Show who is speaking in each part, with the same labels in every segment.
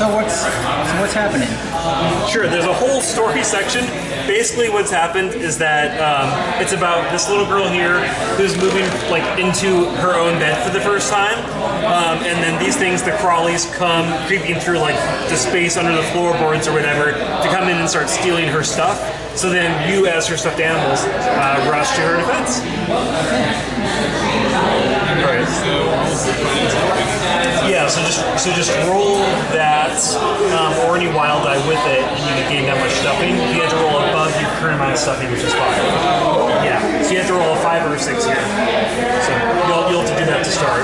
Speaker 1: So what's happening?
Speaker 2: Sure, there's a whole story section. Basically what's happened is that it's about this little girl here who's moving like into her own bed for the first time. And then these things, the crawlies, come creeping through like the space under the floorboards or whatever to come in and start stealing her stuff. So then you, as her stuffed animals, rush to her defense. Alright. Yeah, so just roll that or any wild die with it, and you can gain that much stuffing. You have to roll above your current amount of stuffing, which is 5. Yeah, so you have to roll a 5 or a 6 here. So you'll have to do that to start.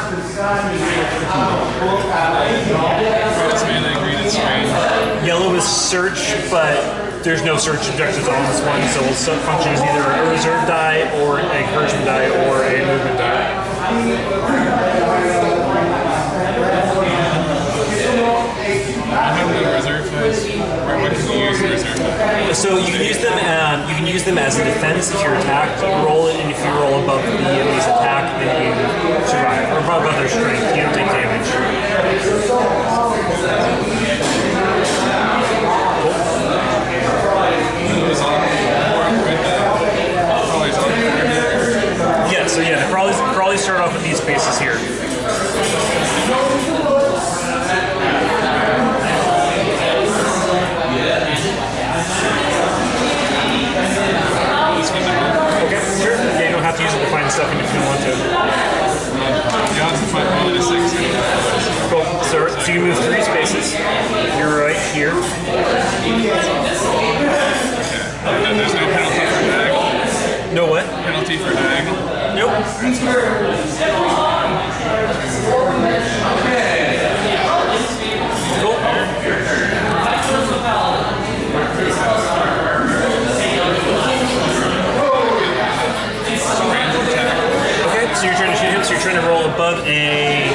Speaker 2: Yellow is search, but there's no search objectives on this one, so it'll function as either a reserve die, or an encouragement die, or a movement die.
Speaker 3: What can you use the reserve die?
Speaker 2: So you can use them. You can use them as a defense if you're attacked. You roll it, and if you roll above the enemy's attack, then you survive, or above their strength. You don't take damage. Yeah, so yeah, the crawlies start off with these spaces here. Okay, sure. Yeah, you don't have to use it to find stuff if you don't want to.
Speaker 3: You have to find one in a 6.
Speaker 2: Cool. So you move 3 spaces. You're right here.
Speaker 3: And there's no penalty for dag.
Speaker 2: No what?
Speaker 3: Penalty for dag.
Speaker 2: Nope. Cool. Okay, so you're trying to shoot him, so you're trying to roll above a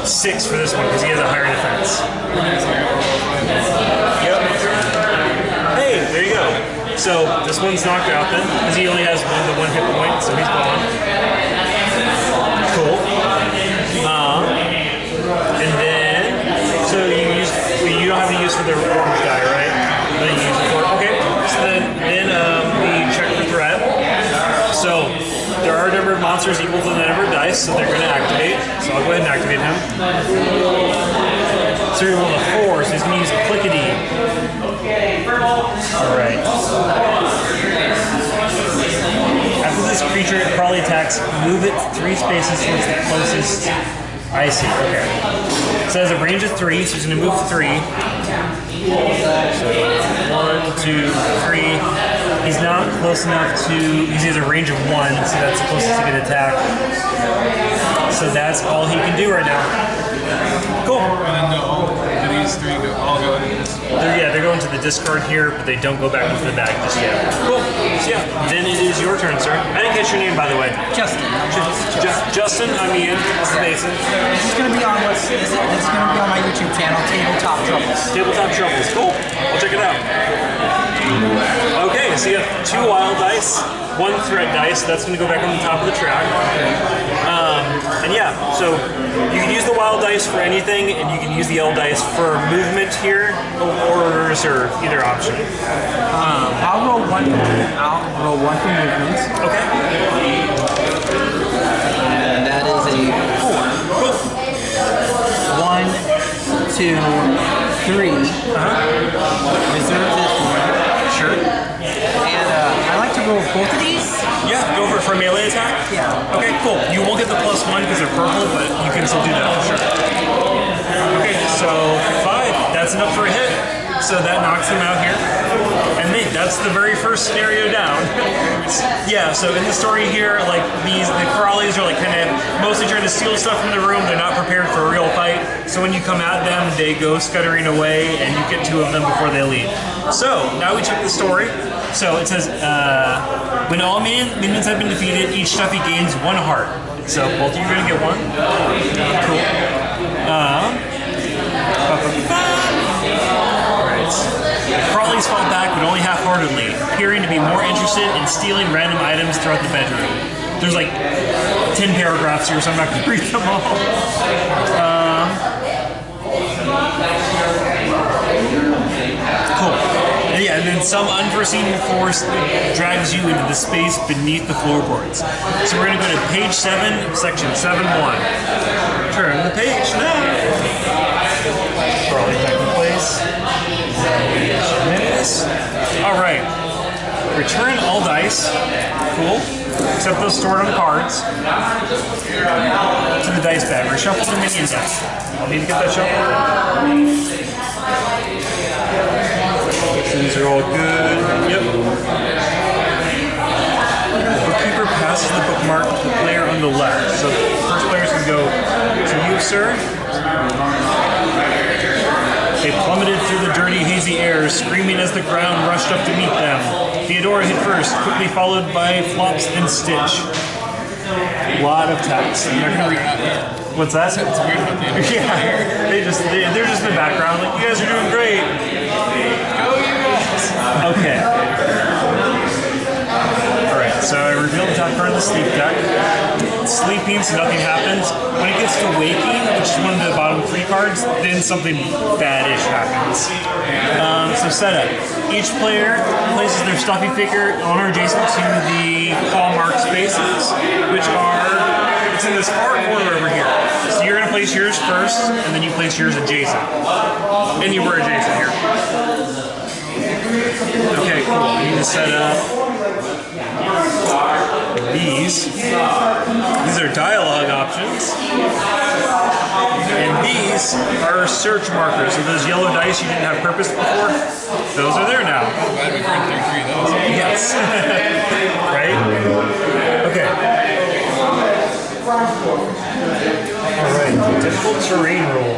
Speaker 2: 6 for this one, because he has a higher defense. Yep. Hey, there you go. So this one's knocked out then, because he only has the 1 hit point, so he's gone. Cool. And then, so you don't have to use for the orange die, right? Then you use it for, okay. So then we check for threat. So there are a number of monsters equal to the number of dice, so they're going to activate. So I'll go ahead and activate him. So you're rolling a 4, so he's going to use a clickety. Alright. After this creature probably attacks, move it 3 spaces towards the closest. I see, okay. So it has a range of 3, so he's going to move 3. So 1, 2, 3. He's not close enough to. He has a range of 1, so that's the closest he can attack. So that's all he can do right now. Cool.
Speaker 3: And then these 3 all go into this.
Speaker 2: They're going to the discard here, but they don't go back into the bag just yet. Cool. So yeah, then it is your turn, sir. I didn't catch your name, by the way.
Speaker 1: Justin.
Speaker 2: Justin, I'm Ian. This is Mason.
Speaker 1: This is going to be on This is going to be on my YouTube channel, Tabletop Troubles.
Speaker 2: Tabletop Troubles. Cool. I'll check it out. Okay, so you have 2 wild dice, 1 threat dice. That's going to go back on the top of the track. And yeah, so you can use the wild dice for anything, and you can use the L dice for movement here, or reserve, either option.
Speaker 1: I'll roll 1 for movement. I'll roll 1 for movement.
Speaker 2: Okay.
Speaker 1: And that is a 4.
Speaker 2: Cool.
Speaker 1: 1, 2, 3. Reserve this one.
Speaker 2: Sure.
Speaker 1: And I like to roll both of these.
Speaker 2: Yeah, go for a melee attack?
Speaker 1: Yeah.
Speaker 2: Okay, cool. You won't get the +1 because they're purple, but you can still do that for sure. Okay, so 5. That's enough for a hit. So that knocks them out here. And that's the very first scenario down. Yeah, so in the story here, like the crawlies are like kind of mostly trying to steal stuff from the room. They're not prepared for a real fight. So when you come at them, they go scuttering away, and you get 2 of them before they leave. So now we check the story. So it says, when all minions have been defeated, each stuffy gains 1 heart. So both of you are going to get 1. Cool. Crawlies fall back, but only half-heartedly, appearing to be more interested in stealing random items throughout the bedroom. There's like 10 paragraphs here, so I'm not going to read them all. Cool. And yeah, and then some unforeseen force drags you into the space beneath the floorboards. So we're going to go to page 7, section 7.1. Turn the page now. Probably back in place. Alright. Return all dice. Cool. Except those stored on cards. To the dice bag. Reshuffle the minion deck. I'll need to get that shuffle. So these are all good. Yep. The bookkeeper passes the bookmark to the player on the left. So the first players can go to you, sir. They plummeted through the dirty, hazy air, screaming as the ground rushed up to meet them. Theodora hit first, quickly followed by Flops and Stitch. A lot of text. I'm not gonna read. What's that?
Speaker 3: It's weird about the end.
Speaker 2: Yeah, they're just in the background, like, you guys are doing great.
Speaker 3: Go, you guys!
Speaker 2: Okay. Alright, so I revealed the top card of the sleep deck. Sleep means nothing happens. When it gets to waking, which is one of the bottom 3 cards, then something bad-ish happens. So setup. Each player places their stuffy figure on or adjacent to the claw mark spaces, which are, it's in this far corner over here. So you're going to place yours first, and then you place yours adjacent. Anywhere adjacent here. Okay, cool. I need to set up these. These are dialogue options. And these are search markers. So those yellow dice you didn't have purpose before, those are there now.
Speaker 3: I'm glad we burned through 3 of those.
Speaker 2: Yes. Right? Okay. Alright, difficult terrain roll.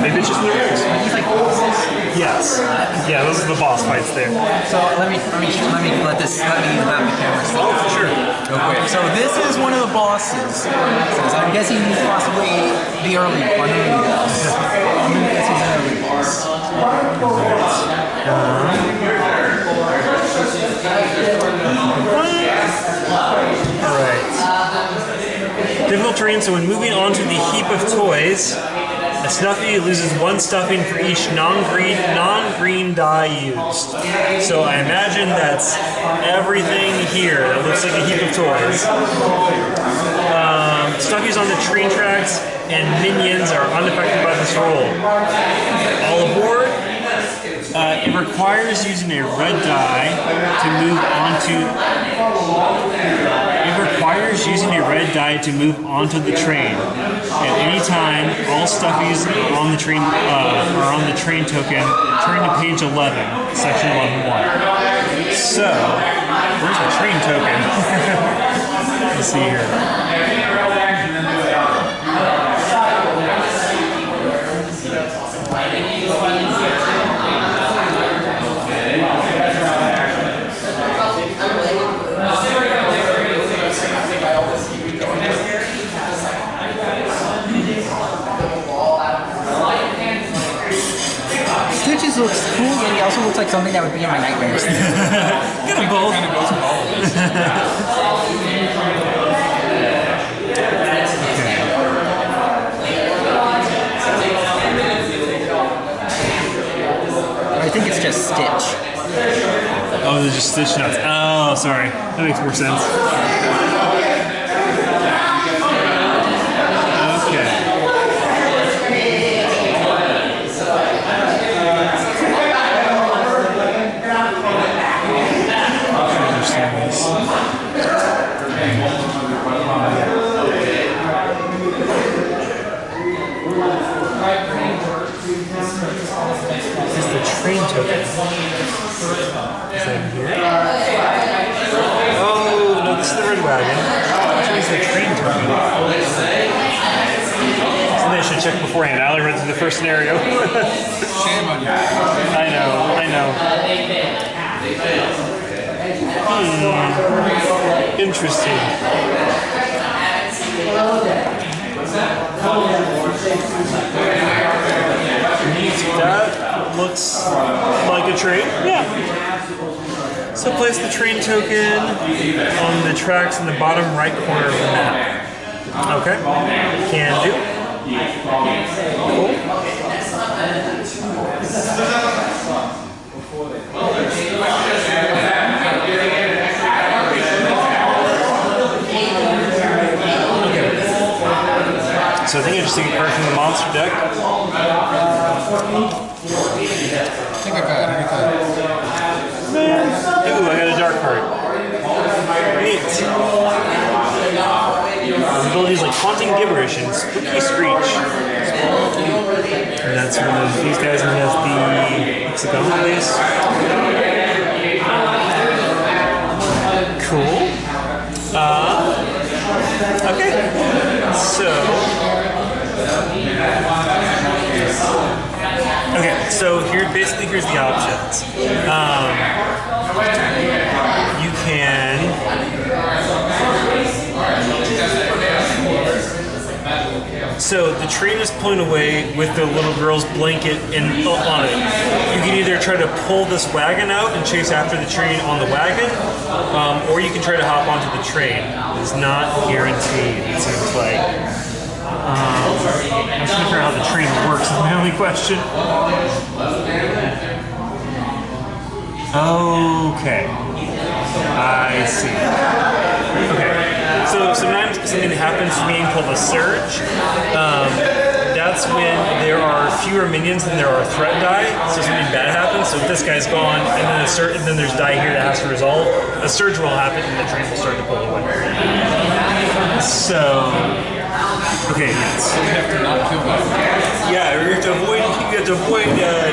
Speaker 2: Maybe it's just in the rules.
Speaker 1: He's like bosses.
Speaker 2: Yes. Yeah, those are the boss fights there.
Speaker 1: So let me have the camera still.
Speaker 2: Oh, for sure.
Speaker 1: Real quick. So this is one of the bosses. So I'm guessing he's possibly the early one. I'm gonna guess he's an early boss.
Speaker 2: Alright. Difficult terrain, so when moving on to the heap of toys, a Snuffy loses 1 stuffing for each non-green die used. So I imagine that's everything here that looks like a heap of toys. Stuffy's on the train tracks, and minions are unaffected by this roll. All aboard. It requires using a red die to move onto the train. At any time, all stuffies on the train are on the train token. Turn to page 11, section 11.1. So, where's the train token? Let's see here.
Speaker 1: Stitches looks cool, and he also looks like something that would be in my nightmares.
Speaker 2: Get them both.
Speaker 3: Kind of goes with all of this.
Speaker 1: I think it's just Stitch.
Speaker 2: Oh, they're just Stitch nuts. Oh, sorry. That makes more sense. This is the train token. Is that here? Oh, no, this is the red wagon. Which is the train token? Something I should check beforehand. I only read through the first scenario.
Speaker 3: Shame on you.
Speaker 2: I know. Interesting. That looks like a train. Yeah. So place the train token on the tracks in the bottom right corner of the map. Okay, can do. Cool. So I think I just take a card from the monster deck.
Speaker 3: I think I got it.
Speaker 2: Ooh, I got a dark card. Neat. Abilities like Haunting Gibberish and Spooky Screech. And that's one of these guys, and he has the hexagonal base. Cool. Okay. So here, basically, here's the options. You can so the train is pulling away with the little girl's blanket on it. You can either try to pull this wagon out and chase after the train on the wagon, or you can try to hop onto the train. It's not guaranteed, it seems like. I'm just trying to figure out how the train works is my only question. Okay. I see. Okay. So sometimes something happens to being called a surge. That's when there are fewer minions than there are threat die. So something bad happens. So if this guy's gone, and then there's die here that has to resolve, a surge will happen, and the train will start to pull away. So. Okay, yes.
Speaker 3: You have to not kill that.
Speaker 2: Yeah, you have to avoid,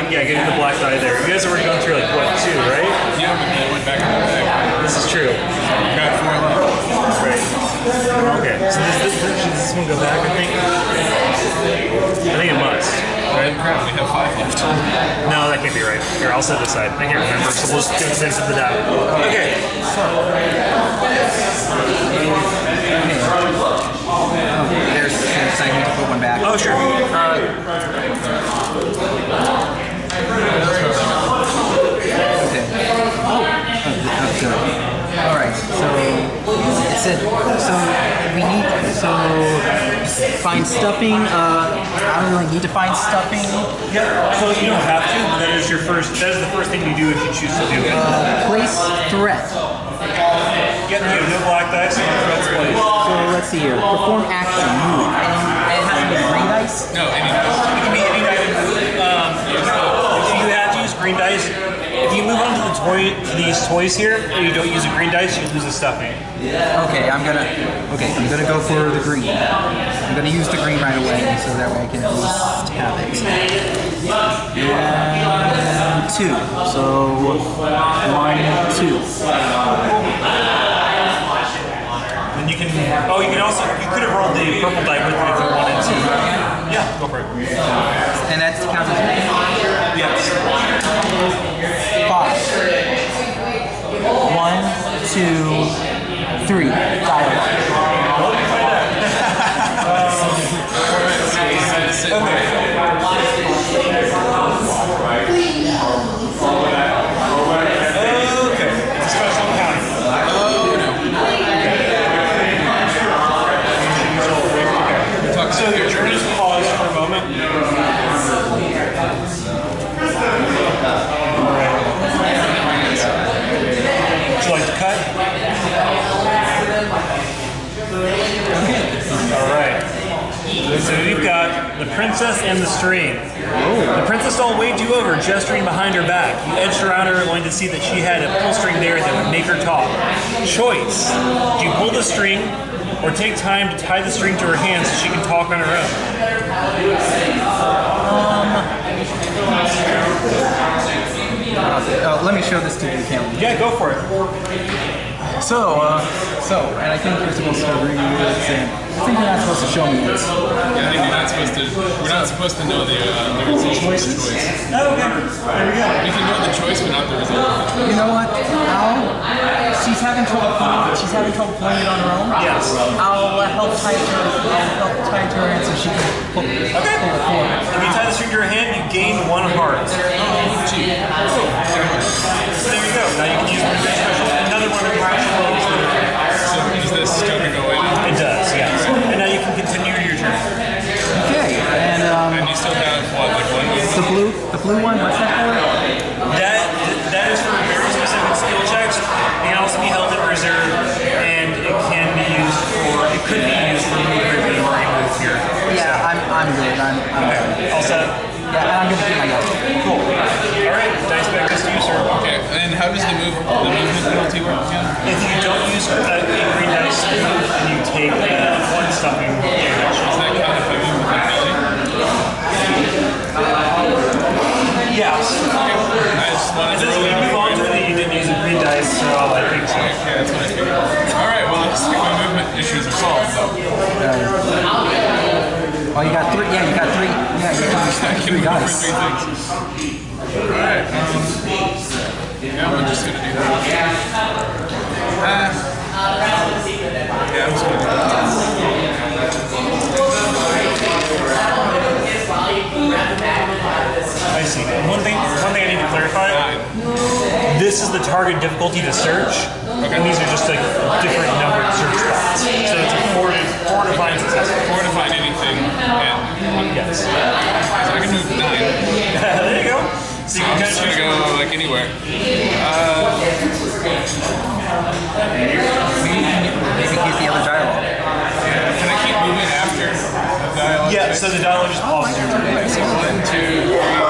Speaker 2: getting the black die there. You guys have already gone through, like, what, 2, right?
Speaker 3: Yeah, but they went back in the bag.
Speaker 2: This is true.
Speaker 3: You got 4 left.
Speaker 2: Right. Okay, so does this one go back, I think? I think it must.
Speaker 3: Right? Crap, we have 5 left.
Speaker 2: No, that can't be right. Here, I'll set it aside. I can't remember, so we'll just do the sense of the doubt. Okay.
Speaker 1: There's I need to put one back.
Speaker 2: Oh, sure.
Speaker 1: Okay. Good. All right. So it said. So we need. So find stuffing. I don't really need to find stuffing.
Speaker 2: Yeah. So you don't have to, but that is your first. That is the first thing you do if you choose to do it.
Speaker 1: Place threat.
Speaker 2: Yeah, you have no black dice, no threats placed.
Speaker 1: So let's see here. Perform action. Move. And it has to be green dice.
Speaker 3: No, any dice.
Speaker 2: It can be any dice. You have to use green dice. If you move on to these toys here, and you don't use a green dice, you lose a stuffing.
Speaker 1: Okay, I'm gonna go for the green. I'm gonna use the green right away, so that way I can at least have it. And 2. So 1, 2.
Speaker 2: Then you can. Oh, you could have rolled the purple die with it if you wanted to. Yeah, go for it.
Speaker 1: And that counts as
Speaker 2: Yes.
Speaker 1: 5. 1, 2, 3. Dialogue.
Speaker 2: Okay. Special encounter. So your turn is paused for a moment. Would you like to cut? Alright. So we've got the princess and the string. The princess doll waved you over, gesturing behind her back. You edged around her, wanting to see that she had a pull string there that would make her talk. Choice. Do you pull the string, or take time to tie the string to her hand so she can talk on her own?
Speaker 1: Let me show this to the camera.
Speaker 2: Yeah, go for it.
Speaker 1: And I think you're supposed to read this, and I think you're not supposed to show me this.
Speaker 3: Yeah, I think we're not supposed to know the result of the choice.
Speaker 2: Oh, okay. There we go.
Speaker 3: We can know the choice, but not the result of the choice.
Speaker 1: You know what? She's having trouble playing it on her own.
Speaker 2: Yes.
Speaker 1: I'll help tie it to her hand so she can pull it forward.
Speaker 2: If you tie the string to her hand, you gain 1 heart. So there you go.
Speaker 3: So does this token go in?
Speaker 2: It does, yes. And now you can continue your turn.
Speaker 1: Okay, and
Speaker 3: And you still have what, like one move?
Speaker 1: the blue one. What's that for?
Speaker 2: That is for very specific skill checks. It can also be held in reserve, and it can be used for. It could be used for movement or move here.
Speaker 1: Yeah, I'm good. I'm
Speaker 2: Okay, all set.
Speaker 1: Yeah, and I'm gonna keep my yellow.
Speaker 2: Cool. All right, dice back goes to you, sir.
Speaker 3: Okay, and how does the movement penalty work again?
Speaker 2: If you don't use a green dice to move, then you take one stuffing damage.
Speaker 3: Does that count if I move with my penalty?
Speaker 2: Yes.
Speaker 3: Okay. I just wanted to
Speaker 2: Since we
Speaker 3: really
Speaker 2: move on to that you didn't use a green dice, so I think so.
Speaker 3: Yeah, that's what I figured. Alright, well, I just think my movement issues are solved, though.
Speaker 1: Oh, you got three. Yeah, you got three. Yeah, you got three dice.
Speaker 3: Three things. Alright, yeah, I'm just gonna do that. Yeah, I'm just gonna do
Speaker 2: I see. One thing I need to clarify. This is the target difficulty to search, and these are just like different numbered search spots. So it's a four to find success.
Speaker 3: 4 to find anything, and
Speaker 2: Yes.
Speaker 3: so I can move 9.
Speaker 2: There you go. So you
Speaker 3: I'm
Speaker 2: can
Speaker 3: just gonna go like anywhere.
Speaker 1: Maybe use the other dialogue.
Speaker 3: Yeah, can I keep moving after the dialogue?
Speaker 2: Yeah. So the dialogue just pauses your turn.
Speaker 3: So 1, 2, 3, 4.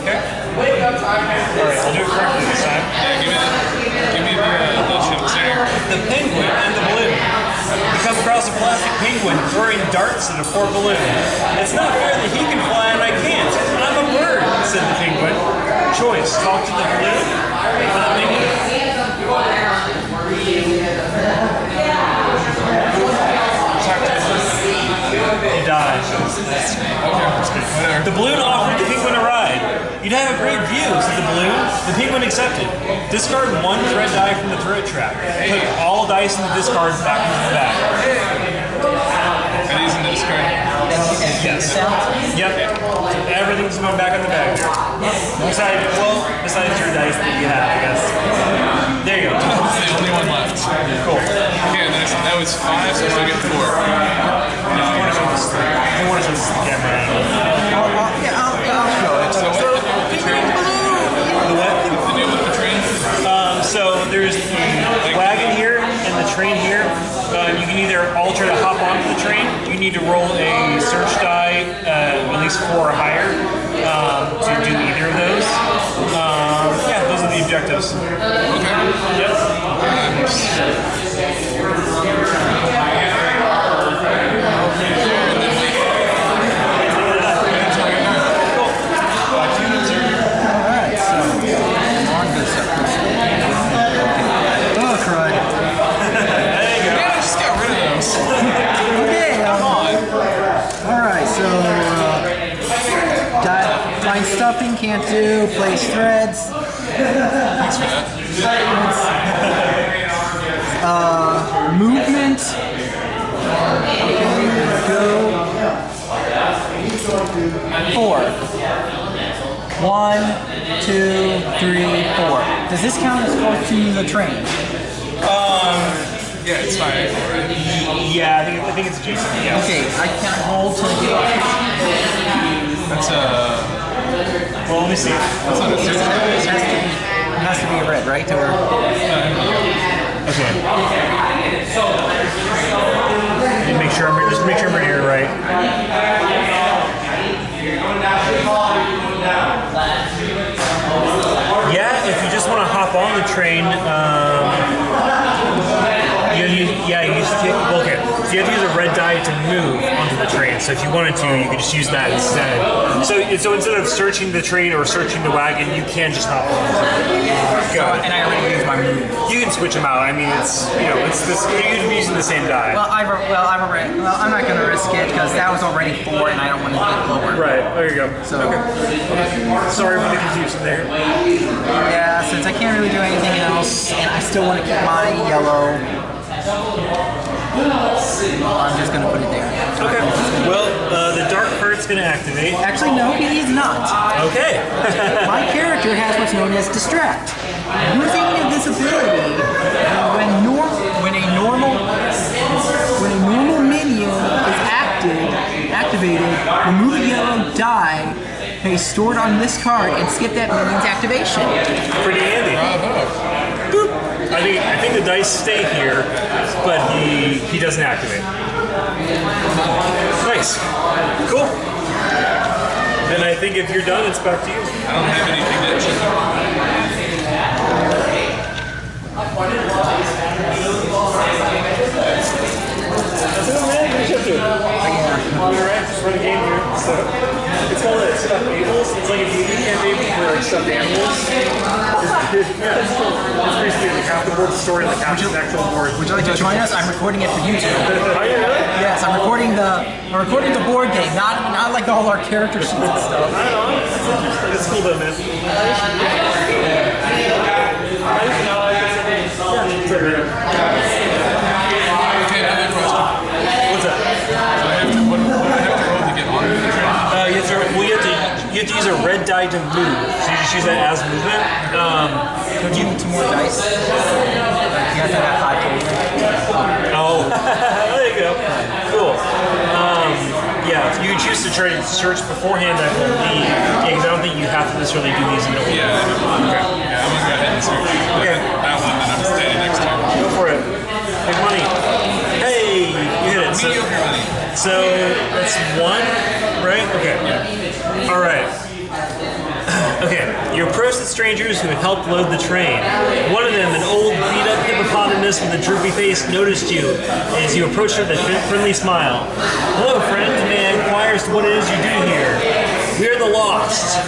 Speaker 2: Okay. All right. I'll do it correctly this time.
Speaker 3: Yeah, give me the chance there.
Speaker 2: The penguin and the balloon. You come across a plastic penguin throwing darts at a poor balloon. It's not fair that he can fly and I can't. I'm a bird, said the penguin. Choice, talk to the balloon or the penguin. Talk to the balloon. He died.
Speaker 3: Whatever.
Speaker 2: The balloon offered the penguin a ride. You'd have a great view, said the balloon. The penguin accepted. Discard one thread die from the thread track. Put all dice in the discard back into the bag.
Speaker 3: And he's in the discard.
Speaker 2: Yes. Yep. Everything's going back in the bag here. Besides your dice that you have, I guess. There you go.
Speaker 3: That's the only one left.
Speaker 2: Cool.
Speaker 3: Okay, and that was 5, so I get 4.
Speaker 2: No, I want to show this to the camera.
Speaker 1: I'll show it.
Speaker 3: So what did they do with the train?
Speaker 2: The what?
Speaker 3: What did they do with the train?
Speaker 2: So there's the wagon here and the train here. You can either alter to hop onto the train. You need to roll a search die, at least 4 or higher, to do either of those. Yeah, those are the objectives.
Speaker 3: Okay.
Speaker 2: Yep.
Speaker 1: Alright, so on good stuff. Oh, crud.
Speaker 3: Man, I just got rid of those.
Speaker 1: Okay,
Speaker 3: Come on.
Speaker 1: alright, so find stuffing, can't do, place threads.
Speaker 3: Thanks for that.
Speaker 1: Movement. Okay, go. 4. 1, 2, 3, 4. Does this count as close to the train?
Speaker 3: Yeah, it's fine. Right?
Speaker 2: Yeah, I think it's Jason. Yeah.
Speaker 1: Okay, I can't hold till you.
Speaker 3: That's
Speaker 2: Well, let me see.
Speaker 3: that's not a search.
Speaker 1: It has to be a red, right? Or
Speaker 2: Okay. Make sure I'm reading it right. Yeah, if you just want to hop on the train, so you have to use a red die to move onto the train. So if you wanted to, you could just use that instead. So instead of searching the train or searching the wagon, you can just hop on.
Speaker 1: and I already used my move.
Speaker 2: You can switch them out. I mean, it's this. You'd be using the same die.
Speaker 1: Well, I'm not gonna risk it because that was already 4, and I don't want to get lower.
Speaker 2: Right. There you go.
Speaker 1: So
Speaker 2: Sorry for the confusion there.
Speaker 1: yeah, since I can't really do anything else, and I still want to keep my yellow, I'm just gonna put it there.
Speaker 2: Okay. Well, the dark part that's going to activate.
Speaker 1: Actually, no, he is not.
Speaker 2: Okay.
Speaker 1: My character has what's known as Distract. Using this ability, when a normal minion is activated, remove a yellow die stored on this card and skip that minion's activation.
Speaker 2: Pretty handy. Boop. I think the dice stay here, but he doesn't activate. Nice. Cool. And I think if you're done, it's back to you.
Speaker 3: I don't have anything to chip.
Speaker 2: You're right, just run a game here. So it's called Stuffed Fables. It's like a D&D campaign for like stuffed animals. Yeah, it's cool. It's basically like half the board story, like half the actual board.
Speaker 1: Would you like to join us? I'm recording it for YouTube.
Speaker 2: Are you really?
Speaker 1: Yes, I'm recording the board game, not like all our character sheets and stuff.
Speaker 2: I don't know. It's cool though, man.
Speaker 3: Okay, another question.
Speaker 2: What's that?
Speaker 3: What do I have to roll to get on the train?
Speaker 2: You have to use a red die to move. So you just use that as movement.
Speaker 1: Could you two more dice? You guys have 5 total.
Speaker 2: Oh, there you go. Cool. Yeah, if you choose to try to search beforehand, I believe. Yeah, because I don't think you have to necessarily do these in order.
Speaker 3: Yeah, I know. Okay. Yeah, I'm gonna go ahead and search.
Speaker 2: Okay.
Speaker 3: That one that I'm standing next to.
Speaker 2: Go for it. Big money. Hey, you hit it.
Speaker 3: Mediocre money.
Speaker 2: So that's 1, right? Okay. Yeah. All right. Okay, you approach the strangers who had helped load the train. One of them, an old beat-up hippopotamus with a droopy face, noticed you as you approached her with a friendly smile. Hello, friend. May I inquire as to what it is you do here? We are the Lost.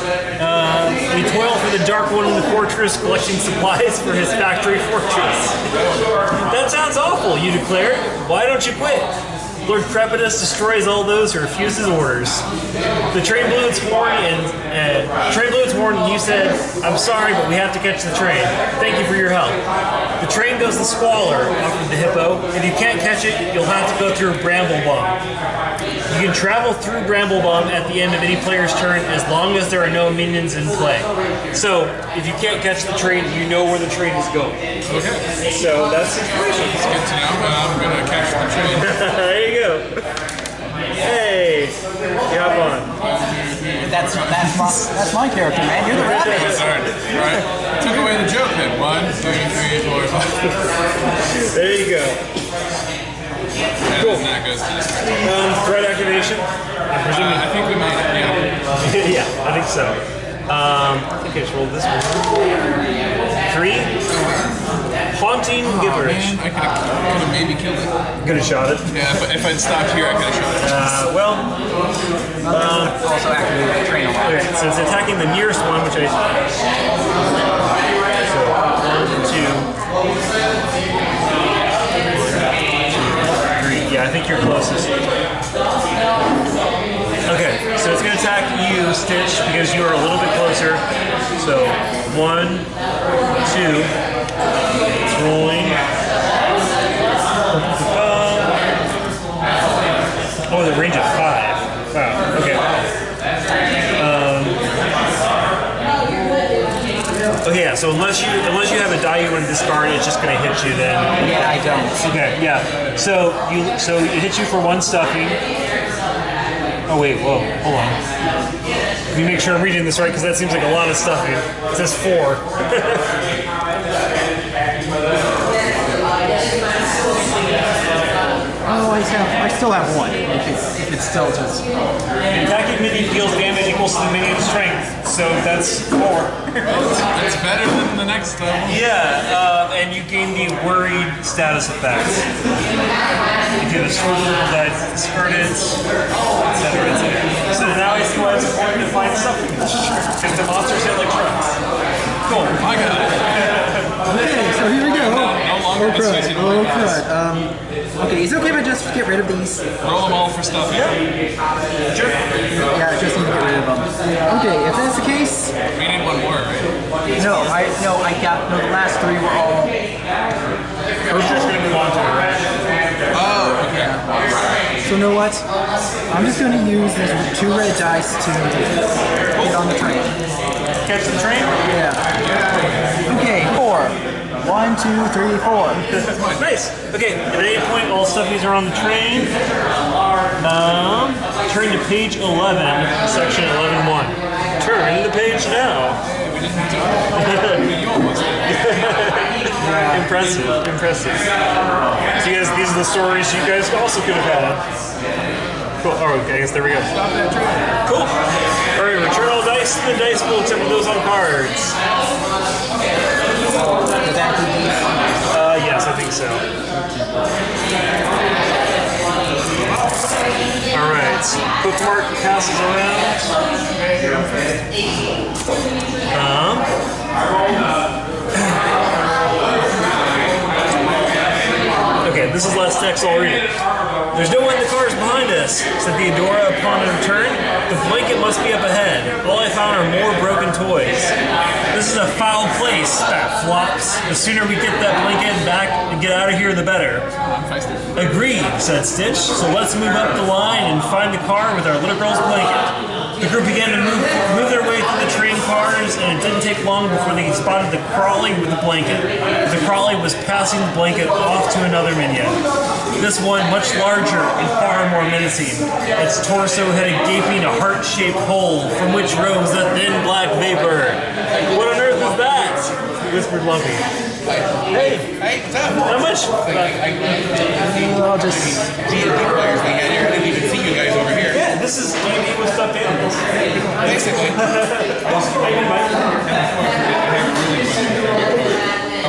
Speaker 2: We toil for the Dark One in the fortress, collecting supplies for his factory fortress. That sounds awful, you declared. Why don't you quit? Lord Crepitus destroys all those who refuse his orders. The train blew its horn and you said, "I'm sorry, but we have to catch the train. Thank you for your help." The train goes to Squalor, offered the hippo. If you can't catch it, you'll have to go through Bramblebum. You can travel through Bramblebum at the end of any player's turn as long as there are no minions in play. So, if you can't catch the train, you know where the train is going.
Speaker 3: Okay.
Speaker 2: So, that's the information.
Speaker 3: It's good to know, but I'm gonna catch the train.
Speaker 2: There you go. Hey, you hop on.
Speaker 1: That's my character, man. You're the rabbit.
Speaker 3: Alright. Took away the joke then. 1, 2, 3, 4, 5.
Speaker 2: There you go.
Speaker 3: Cool. And that goes to this train.
Speaker 2: Threat activation. I'm presuming.
Speaker 3: I think we made it, yeah.
Speaker 2: Yeah, I think so. I think I just rolled this one. 3. Haunting Gibberish.
Speaker 3: Man, I could have maybe killed it.
Speaker 2: Could have shot it.
Speaker 3: Yeah, but if I'd stopped here, I could have shot it.
Speaker 1: Also activated the train a lot.
Speaker 2: Okay, so it's attacking the nearest one, which I. So 1, 2, 3. Yeah, I think you're closest. Okay, so it's going to attack you, Stitch, because you are a little bit closer. So 1, 2. It's rolling. Oh, the range of 5. Wow. Okay. Okay. Yeah. So unless you have a die you want to discard, it's just going to hit you. Then.
Speaker 1: Yeah, I don't.
Speaker 2: Okay. Yeah. So it hits you for 1 stuffing. Oh wait. Whoa. Hold on. Let me make sure I'm reading this right because that seems like a lot of stuffing. It says 4.
Speaker 1: Oh, I still have 1. If it's still just.
Speaker 2: Attacking minion deals damage equals to the minion's strength, so that's 4.
Speaker 3: It's better than the next level.
Speaker 2: Yeah, and you gain the worried status effects. You do the sword that discard it, etc. So now he's going to important to find something. Because the monsters hit like trucks. Cool.
Speaker 3: I got it.
Speaker 1: Okay, so here we go.
Speaker 3: No longer misusing
Speaker 1: Oh crud. Okay, is it okay if I just get rid of these?
Speaker 3: Roll them all for stuff.
Speaker 2: Sure.
Speaker 1: Yeah, I just need to get rid of them. Okay, if that's the case.
Speaker 3: We need 1 more, right?
Speaker 1: No, the last 3 were all.
Speaker 2: We're just going to move on to it, right?
Speaker 3: Oh, okay.
Speaker 1: So So you know what? I'm just going to use these 2 red dice to get on the train.
Speaker 2: Catch the train?
Speaker 1: Yeah. Okay, 4. 1, 2, 3, 4.
Speaker 2: Nice. Okay, at any point, all stuffies are on the train. Turn to page 11, section 11.1. Turn the page now. Impressive, impressive. So you guys, these are the stories you guys also could have had. Cool. Oh, okay, I guess there we go. Cool. All right, return all dice to the dice pool except for those on cards. Yes, I think so. All right. Bookmark passes around. Okay, this is last text, I'll read it. There's no one in the cars behind us, said Theodora upon a return. The blanket must be up ahead. All I found are more broken toys. This is a foul place, fat flops. The sooner we get that blanket back and get out of here, the better. Agreed, said Stitch. So let's move up the line and find the car with our little girl's blanket. The group began to move their way through the train cars, and it didn't take long before they spotted the Crawly with the blanket. The Crawly was passing the blanket off to another minion. This one much larger and far more menacing. Its torso had a gaping, heart-shaped hole from which rose a thin black vapor. What on earth is that? Whispered Lumpy. Hey,
Speaker 3: what's up?
Speaker 2: How much?
Speaker 1: I'll just...
Speaker 3: D&D players we had here. I didn't even see you guys over here.
Speaker 2: Yeah, this is D&D with stuffed animals.
Speaker 3: Basically.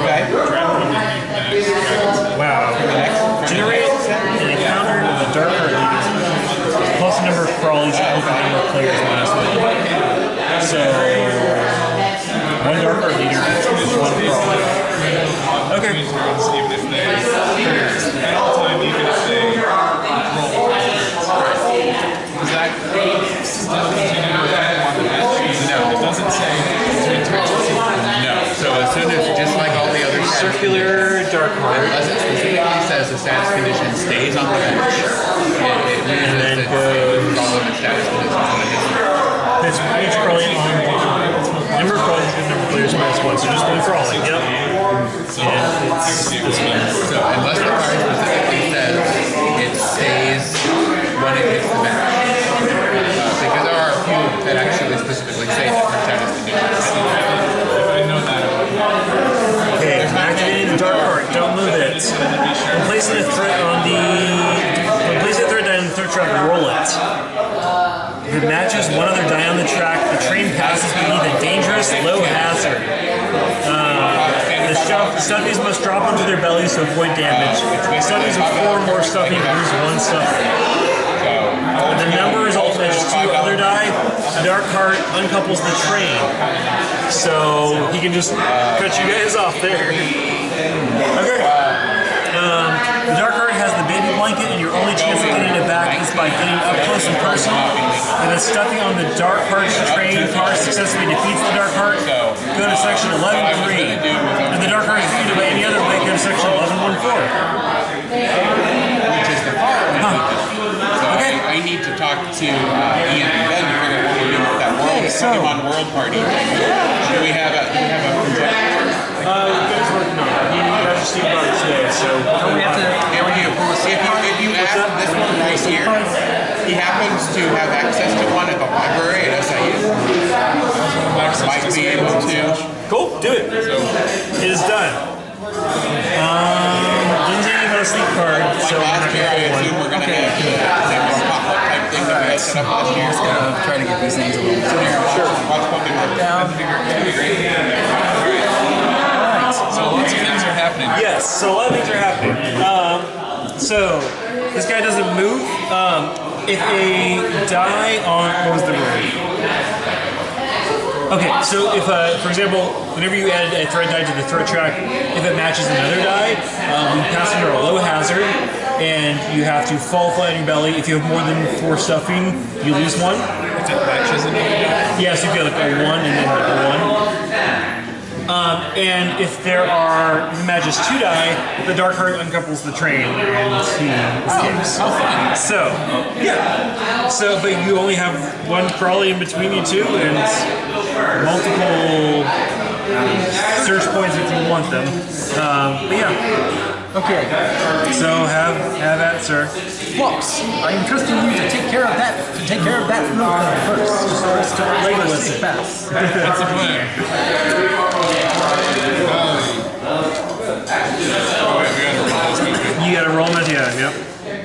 Speaker 3: Okay.
Speaker 2: Wow. Generate an encounter with a darker elite. Plus the number of crawlies and the number of players minus 1. So, 1 darker leader, 1 crawly. Okay.
Speaker 3: Even if they, at all time, even if they roll. Does that still continue with that one match? No, it doesn't say between turns.
Speaker 4: No. So as soon as, just like all the other
Speaker 2: Circular dark heart.
Speaker 4: unless it specifically says the status condition stays on the bench, it
Speaker 2: And then
Speaker 4: loses
Speaker 2: goes...
Speaker 4: relevant status condition when it is.
Speaker 2: It's each crawly on number of crawlies and number of players minus 1. So just 1 crawly. Yep. And it's this one.
Speaker 4: So unless the card specifically says it stays when it hits the bench. Because there are a few that actually specifically say different status conditions.
Speaker 3: If I know that.
Speaker 2: Okay, activating the dark heart. Don't move it. When placing a threat on the... When placing a threat die on the third track, roll it. If it matches one other die on the track, the train passes beneath a dangerous low hazard. The stuffies must drop onto their bellies to avoid damage. Stuffies with 4 or more stuffing lose 1 stuffing. When the number results matches 2 other die, the dark heart uncouples the train. So he can just cut you guys off there. Okay. The dark heart has the baby blanket, and your only chance of getting it back is by getting up close and personal. If a stuffing on the dark heart's train car successfully defeats the dark heart, go to section 11.3. If the dark heart is defeated by any other way, go to section 11.1.4.
Speaker 4: Which is the part. So I need to talk to Ian and Ben to figure out what we're doing with that world. Pokemon World Party. Do we have a project?
Speaker 2: You guys working on it. You guys just think about it today, so...
Speaker 1: Don't we have to...
Speaker 4: Yeah, we do. If you ask this one right here, he happens to have access to one at the library at SIU. Might be able to.
Speaker 2: Cool, do it. It is done. Didn't say anything about a sleep card, so we're not
Speaker 4: Last year, I
Speaker 2: going to
Speaker 4: assume we're going to have the pop-up type thing that we had set up last year.
Speaker 1: try to get these things a little bit.
Speaker 4: Sure. Watch Pokemon.
Speaker 1: Down.
Speaker 3: So lots of things are happening.
Speaker 2: Yes, so a lot of things are happening. So this guy doesn't move. If a die on... What was the rule? Okay, so if, for example, whenever you add a threat die to the threat track, if it matches another die, you pass under a low hazard, and you have to fall flat on your belly. If you have more than 4 stuffing, you lose 1.
Speaker 3: If it matches another die.
Speaker 2: Yeah, so you get like a 1 and then like a 1. And if there are the Magus 2 die, the Dark Heart uncouples the train and he escapes. So, yeah. So, but you only have one Crawley in between you two, and multiple search points if you want them. But yeah.
Speaker 1: Okay.
Speaker 2: So have at it, sir.
Speaker 1: Fox, I am trusting you to take care of that. To take care of that first.
Speaker 2: Legolas.
Speaker 1: Fast.
Speaker 3: What's the plan? Oh, wait, we gotta roll this, don't we?
Speaker 2: You gotta roll them at the end, yep.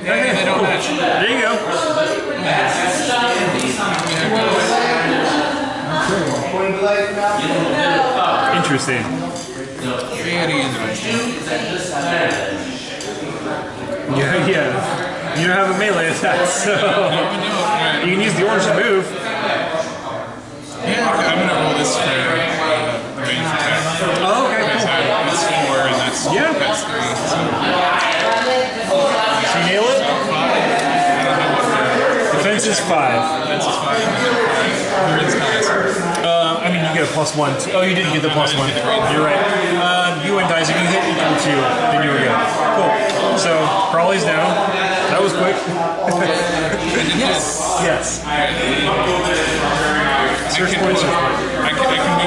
Speaker 3: Yeah, they don't match.
Speaker 2: There you go. Interesting.
Speaker 3: Very interesting.
Speaker 2: Yeah. You don't have a melee attack, so you can use the orange to move.
Speaker 3: Yeah, I'm gonna roll this for range attack.
Speaker 2: Oh, okay,
Speaker 3: Because
Speaker 2: cool.
Speaker 3: that's 4 and that's 3.
Speaker 2: So you nail it? Defense is 5.
Speaker 3: Defense is 5 and then 5. Who is highest?
Speaker 2: I mean, you get a +1. Oh, you didn't get the +1. You're right. You and Dice, if you hit equal to, then you were good. Cool. So, Crawley's down. That was quick.
Speaker 1: Yes.
Speaker 2: Yes.
Speaker 3: I can move to here if I roll the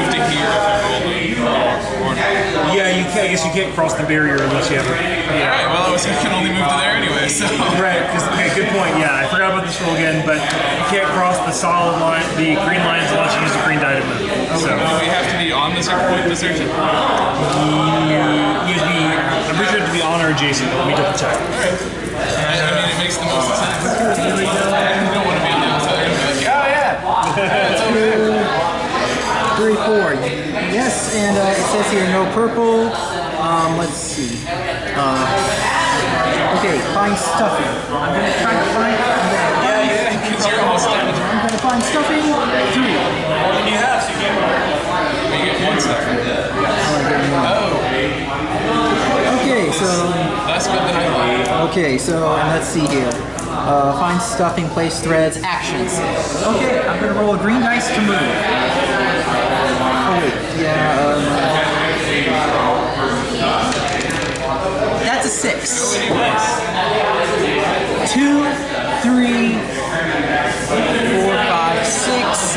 Speaker 2: Yeah, you can't. I guess you can't cross the barrier unless you have a.
Speaker 3: Alright, well, I can only move to there anyway, so.
Speaker 2: Right. Okay, good point. Yeah, I forgot about this rule again, but you can't cross the solid line, the green lines unless you use the green die to move. So.
Speaker 3: Do we have to be on the second point to search it?
Speaker 2: I'm pretty sure to be on or adjacent, but let me double check.
Speaker 3: I mean, it makes the most sense. You don't want to be on the outside. But yeah, it's over there.
Speaker 1: 3, 4. Yes, and it says here no purple. Let's see. Okay, find stuffing. I'm gonna try to find.
Speaker 3: Because you're almost done.
Speaker 1: I'm gonna find stuffing. 3.
Speaker 2: You have, so you get
Speaker 3: You get 1 second.
Speaker 1: Okay, so.
Speaker 3: Less good than I thought.
Speaker 1: Okay, so and let's see here. Find stuffing, place threads, actions. Okay, I'm gonna roll a green dice to move. Oh wait, yeah. That's a 6. 2, 3, 4, 5, 6.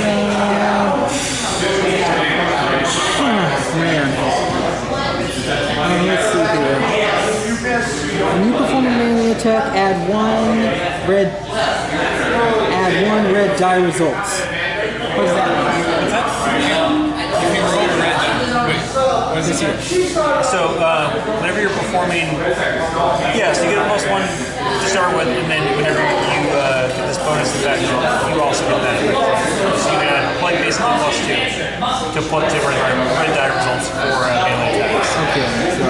Speaker 1: Man. Let's see here. When you perform a melee attack, add one red die results. What does that mean?
Speaker 3: If you roll red, wait, what is this here?
Speaker 2: So, whenever you're performing, yeah, so you get a +1 to start with, and then whenever you get this bonus effect, you also get that. So you can play basically +2 to put to red die results for melee attacks.
Speaker 1: Okay, so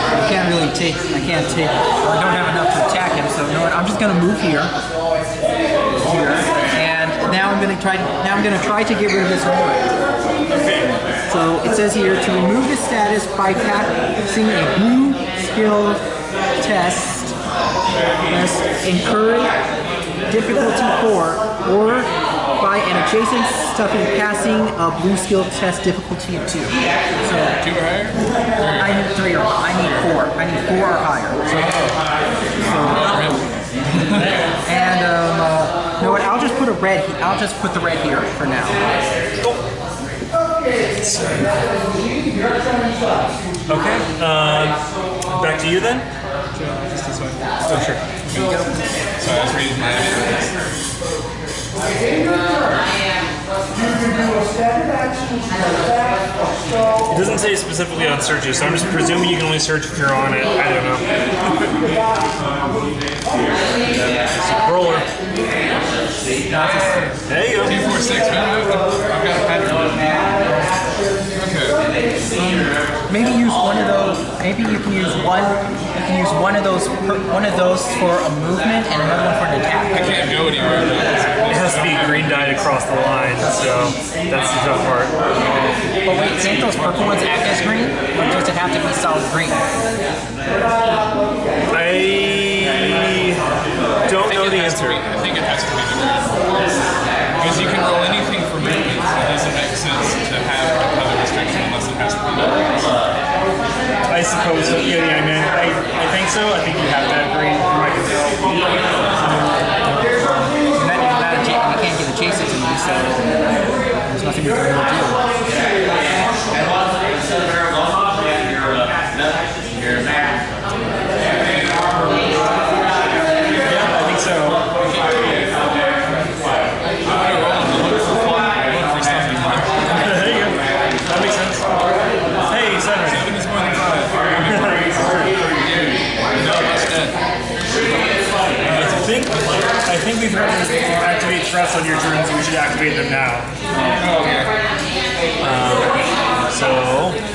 Speaker 1: I can't really take, I don't have enough to attack him, so you know what, I'm just gonna move here, and now I'm gonna try to get rid of this ward. So it says here to remove the status by passing a blue skill test, incur difficulty 4, or by an adjacent stuffing passing a blue skill test difficulty of 2. So
Speaker 3: 2 or higher?
Speaker 1: I need 3 or I need 4. I need 4 or higher. And you know what? I'll just put the red here for now.
Speaker 2: Okay, back to you then?
Speaker 3: Just this way.
Speaker 2: Oh, sure.
Speaker 3: Sorry, I was reading my
Speaker 2: It doesn't say specifically on searches, so I'm just presuming you can only search if you're on it. I don't know. Roller. There you go.
Speaker 3: 2, 4, 6, man. I've got a pattern. Okay.
Speaker 1: Maybe use one of those. Maybe you can use one. You can use one of those for a movement and another one for an attack.
Speaker 3: I can't go anywhere.
Speaker 2: It has to be green dyed across the line, so that's the tough part.
Speaker 1: But wait, can't those purple ones act as green? Or does it have to be solid green?
Speaker 2: I don't know the answer.
Speaker 3: I think it has to be the green. Because you can roll anything for movement, so it doesn't make sense to have another restriction unless it has to be
Speaker 2: suppose so. Yeah, man. I think so. I think you have to have green for my control.
Speaker 1: You can't get a chase it to me, so there's nothing you can really do.
Speaker 2: Yeah, I think so. There you go. That makes sense. Hey, 7.
Speaker 3: 7 is more than 5. No, that's dead.
Speaker 2: I think we've heard to activate threats on your turns, so we should activate them now.
Speaker 3: Oh, okay.
Speaker 2: So,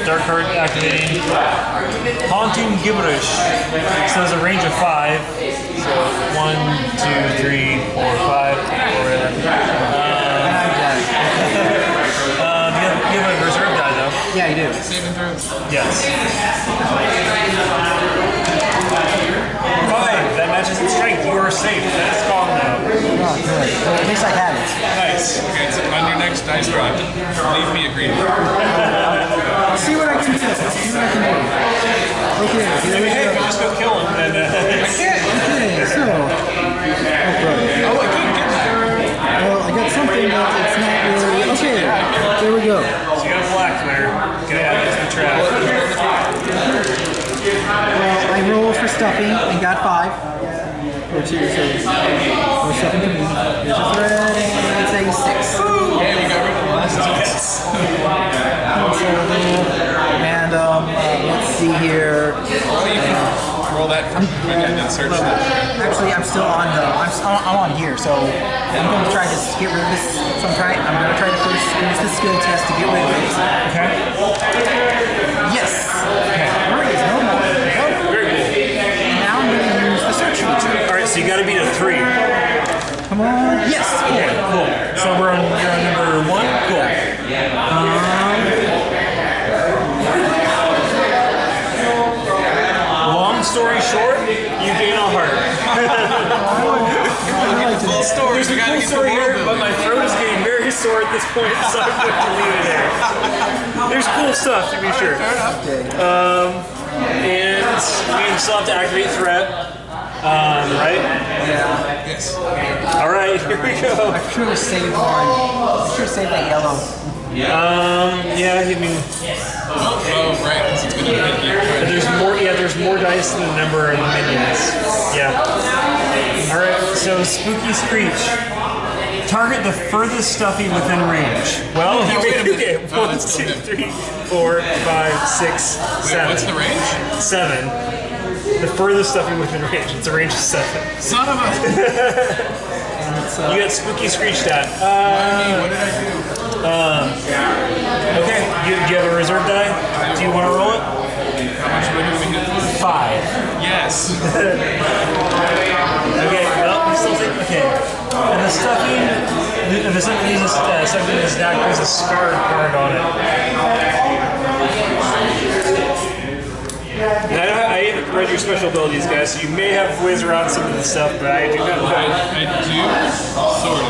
Speaker 2: dark card activating. Haunting Gibberish. So there's a range of 5. So 1, 2, 3, 4, 5. You have a reserve die though.
Speaker 1: Yeah, you do.
Speaker 3: Saving throws.
Speaker 2: Yes. 5. That matches its strength. You are safe. That is gone now.
Speaker 1: Oh, good. Well, at least I have it.
Speaker 2: Nice.
Speaker 3: Okay, so on your next dice roll, leave me a green.
Speaker 1: I'll see what I can do. See what I can do. Okay, here we
Speaker 2: Hey,
Speaker 1: go.
Speaker 2: just go kill him. And,
Speaker 3: I can't.
Speaker 1: Okay, so.
Speaker 3: Oh, I couldn't get that.
Speaker 1: Well, I got something, but it's not really. Okay, there we go.
Speaker 2: So you got a black there. Get it out of the trap.
Speaker 1: Well, I rolled for stuffing and got 5. Or 2, so. Or stuffing to me. Here's a thread, and it's a 6.
Speaker 3: Yeah, we got rid of the last dice.
Speaker 1: And let's see here.
Speaker 3: Oh, you can roll that and then search that.
Speaker 1: Actually, I'm still on the. I'm on here, so I'm going to try to get rid of this. So I'm going to try to first use the skill test to get rid of it.
Speaker 2: Okay.
Speaker 1: Yes. Okay. There is no more.
Speaker 2: Very cool.
Speaker 1: And now I'm going to use the search feature.
Speaker 2: Alright, so you gotta beat a 3.
Speaker 1: Come on. Yes.
Speaker 2: Okay, cool. So you're on number 1? Cool. Long story short, you gain a heart.
Speaker 3: Full story.
Speaker 2: There's a
Speaker 3: We gotta
Speaker 2: cool
Speaker 3: get the
Speaker 2: story
Speaker 3: world
Speaker 2: here, but my throat is getting very sore at this point, so I'm going to leave it there. There's cool stuff, to be sure.
Speaker 3: Fair enough.
Speaker 2: And we still have to activate threat. Right?
Speaker 1: Yeah.
Speaker 3: Yes.
Speaker 2: Alright, here we go.
Speaker 1: I should have saved one. I should have saved that yellow.
Speaker 2: Yeah, I mean,
Speaker 3: Oh, right, because it's going to hit you.
Speaker 2: there's more dice than the number of minions. Yeah. Alright, so Spooky Screech. Target the furthest stuffy within range. Well,
Speaker 3: Oh, wait a minute.
Speaker 2: okay.
Speaker 3: Oh,
Speaker 2: 1,
Speaker 3: that's
Speaker 2: 2,
Speaker 3: so
Speaker 2: 3, 4, 5, 6, 7.
Speaker 3: What's the range?
Speaker 2: 7. The furthest stuffy within range. It's a range of 7.
Speaker 3: Son of a...
Speaker 2: You got Spooky Screech at.
Speaker 3: What did I do?
Speaker 2: Okay, do you have a reserve die? Do you want to roll it?
Speaker 3: How much money do we hit for?
Speaker 2: 5.
Speaker 3: Yes.
Speaker 2: Okay, well, we still take. Okay. And the stuffing, the stuffing uses something in this deck, there's a scarred card on it. And I haven't read your special abilities, guys, so you may have whiz around some of the stuff, but I do not know.
Speaker 3: I do, sort of.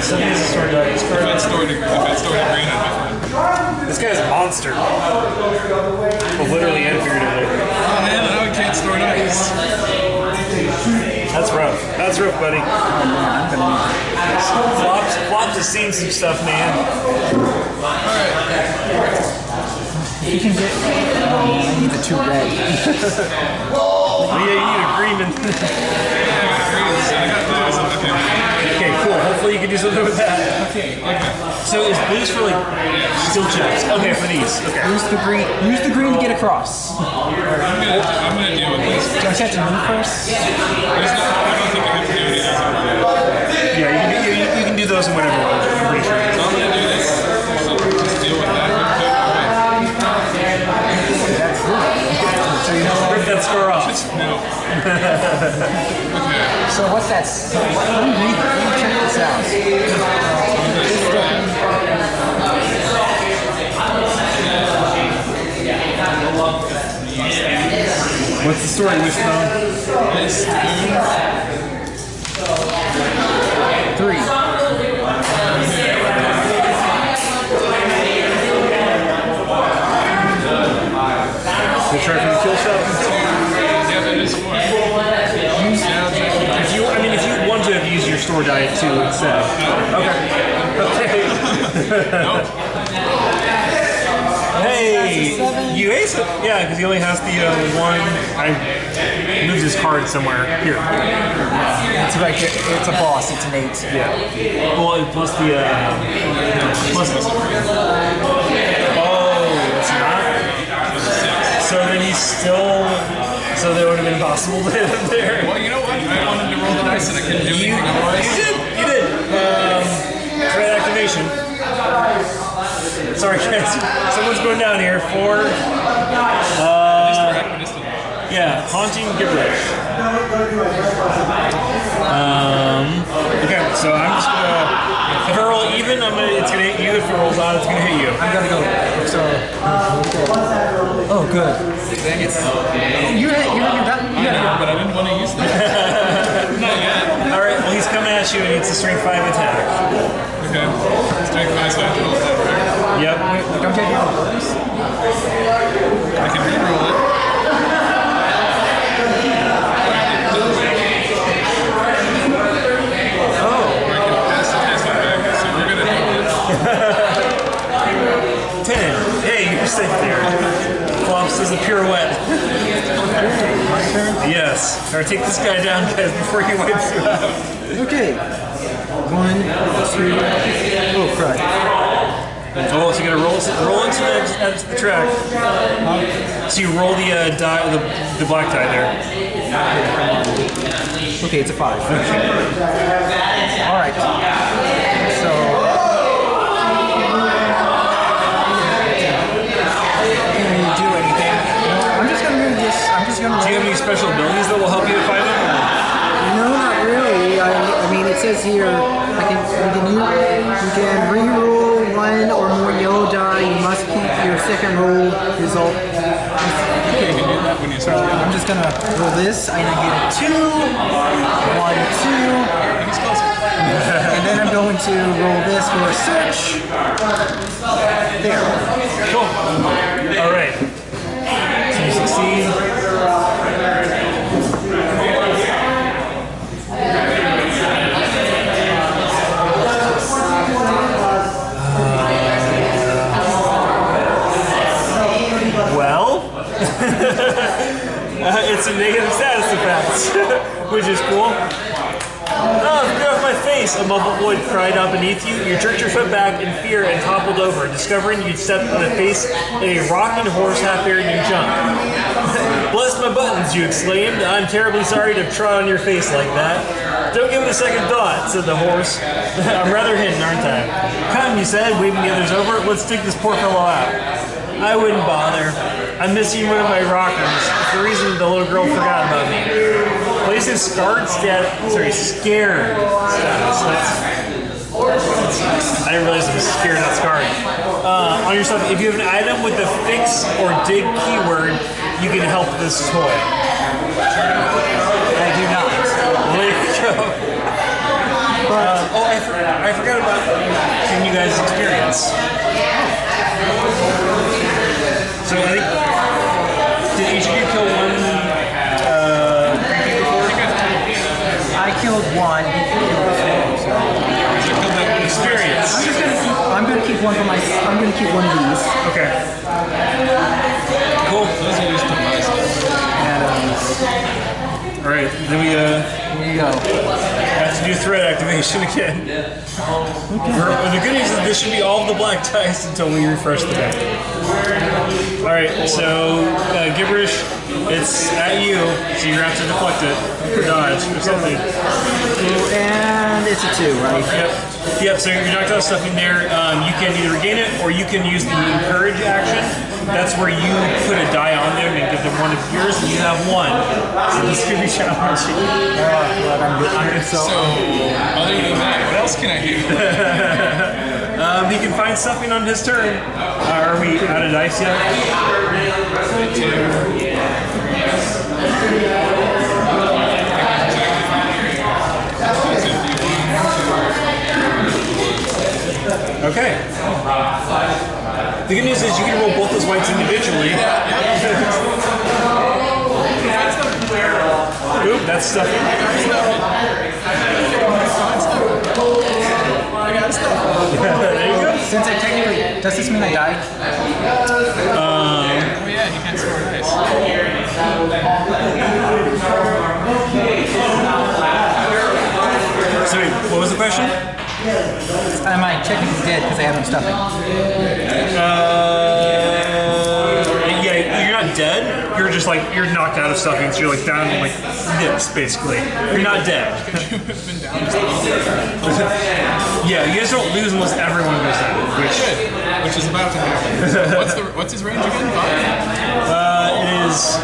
Speaker 2: Something is a sword die. This
Speaker 3: If
Speaker 2: card.
Speaker 3: it's stored in green, I'd be fine.
Speaker 2: This guy's a monster. Well, literally and figuratively.
Speaker 3: Oh man, now we can't store dice.
Speaker 2: That's rough. That's rough, buddy. Flops has seen some stuff, man.
Speaker 1: You can get. I need the 2 red.
Speaker 2: Yeah, you need agreement. Okay, cool. Hopefully you can do something with that.
Speaker 3: Okay.
Speaker 2: So is blues for like skill checks? Okay, for these. Okay.
Speaker 1: Use the green. Use the green to get across.
Speaker 3: I'm gonna deal with this.
Speaker 1: Do I have to move first?
Speaker 3: I don't think I have to do anything.
Speaker 2: Yeah, you can do those in whatever order. I'm pretty sure.
Speaker 3: So I'm gonna do this. So just deal with that real quick.
Speaker 1: That's good. So you know what?
Speaker 2: Rip that score off.
Speaker 3: No. Okay.
Speaker 1: So what's that? Let me read it. Let me check this out.
Speaker 2: What's the story, Wishbone?
Speaker 3: This
Speaker 1: 3.
Speaker 2: try for the kill shot?
Speaker 3: Yeah, that is fun.
Speaker 2: If you, I mean, if you want to use your store die too instead. Okay.
Speaker 3: Nope.
Speaker 2: Hey, you ace it. Yeah, because he only has the one. I moved his card somewhere here.
Speaker 1: It's like it's a boss. It's an 8.
Speaker 2: Yeah. Well, plus the plus. Oh, it's not. So then he's still. So that would have been impossible to hit him there.
Speaker 3: Well, you know what? I wanted to roll the dice and I couldn't do anything otherwise.
Speaker 2: You did. Threat activation. Sorry, guys. Someone's going down here for. Yeah, haunting gibberish. Okay, so I'm just gonna. If I roll even, it's gonna hit you. If it rolls odd, it's gonna hit you.
Speaker 1: I'm gonna go. So. Oh, good.
Speaker 3: Dang it.
Speaker 1: You're done.
Speaker 3: Yeah, but I didn't want to use that. Not yet.
Speaker 2: All right. Well, he's coming at you, and it's a strength 5 attack.
Speaker 3: Okay. Strength 5, so I have to roll that, right?
Speaker 2: Yep.
Speaker 1: Don't get your bonus.
Speaker 3: I can re-roll it.
Speaker 2: Oh.
Speaker 3: Or I can pass it back. So we're gonna do it.
Speaker 2: 10. Hey, you're safe there. Flops does a pirouette.
Speaker 1: My turn.
Speaker 2: Yes. Or take this guy down, guys, before he wipes you out.
Speaker 1: Okay. 1, 2. Oh crap.
Speaker 2: Oh, so you gotta roll into the edge of the track. So you roll the die, the black die there.
Speaker 1: Okay, it's a 5. All right. So. Can you do anything? No, I'm just gonna move this. I'm just gonna.
Speaker 2: Do you have any special abilities that will help you fight him?
Speaker 1: No, not really. I mean, it says here, you can re-roll 1 or more yellow die. You must keep your second roll result.
Speaker 3: You can do that when you
Speaker 1: So
Speaker 3: start.
Speaker 1: I'm just gonna roll this. I get a 2, 1, 2,
Speaker 3: He's closer.
Speaker 1: and then I'm going to roll this for a search. There.
Speaker 2: Cool. All right. So you succeed. It's a negative status effect, which is cool. Oh, get off my face! A muffled void cried out beneath you. You jerked your foot back in fear and toppled over, discovering you'd stepped on the face of a rocking horse half buried in junk. Bless my buttons, you exclaimed. I'm terribly sorry to trot on your face like that. Don't give it a second thought, said the horse. I'm rather hidden, aren't I? Come, you said, waving the others over. Let's take this poor fellow out. I wouldn't bother. I'm missing one of my rockers. It's the reason the little girl forgot about me. Place his scared status. I didn't realize it was scared, not scarred. On yourself, if you have an item with the fix or dig keyword, you can help this toy. I do not. There you go. I forgot about giving you guys experience. So I think, did each of you kill one creepy before?
Speaker 1: I killed 1.
Speaker 2: Experience.
Speaker 1: I'm gonna keep one for my. I'm gonna keep one of these.
Speaker 2: Okay. Cool.
Speaker 3: Those are used to my stuff.
Speaker 2: All right. Then we
Speaker 1: Here you go.
Speaker 2: have to do threat activation again. The good news is this should be all of the black dice until we refresh the deck. All right. So gibberish. It's at you, so you're gonna have to deflect it or dodge or something.
Speaker 1: And it's a 2, right?
Speaker 2: Yep, so you're knocked out stuff in there. You can either regain it or you can use the encourage action. That's where you put a die on them and give them one of yours, and you have 1. So this could be challenging.
Speaker 1: So
Speaker 3: Other than that, what else can I do?
Speaker 2: He can find something on his turn. Are we out of dice yet? Okay. The good news is you can roll both those whites individually. That's stuffing.
Speaker 3: I got stuff.
Speaker 2: There you go.
Speaker 1: Since I technically, does this mean I died?
Speaker 3: Oh yeah, you can't score dice.
Speaker 2: So wait, what was the question?
Speaker 1: Am I technically dead because I have no stuffing?
Speaker 2: Yeah, you're not dead. You're just like, you're knocked out of stuffing, so you're like down like this, basically. You're not dead. Yeah, you guys don't lose unless everyone goes down.
Speaker 3: Which is about to happen. So what's his range again? 5?
Speaker 2: It is,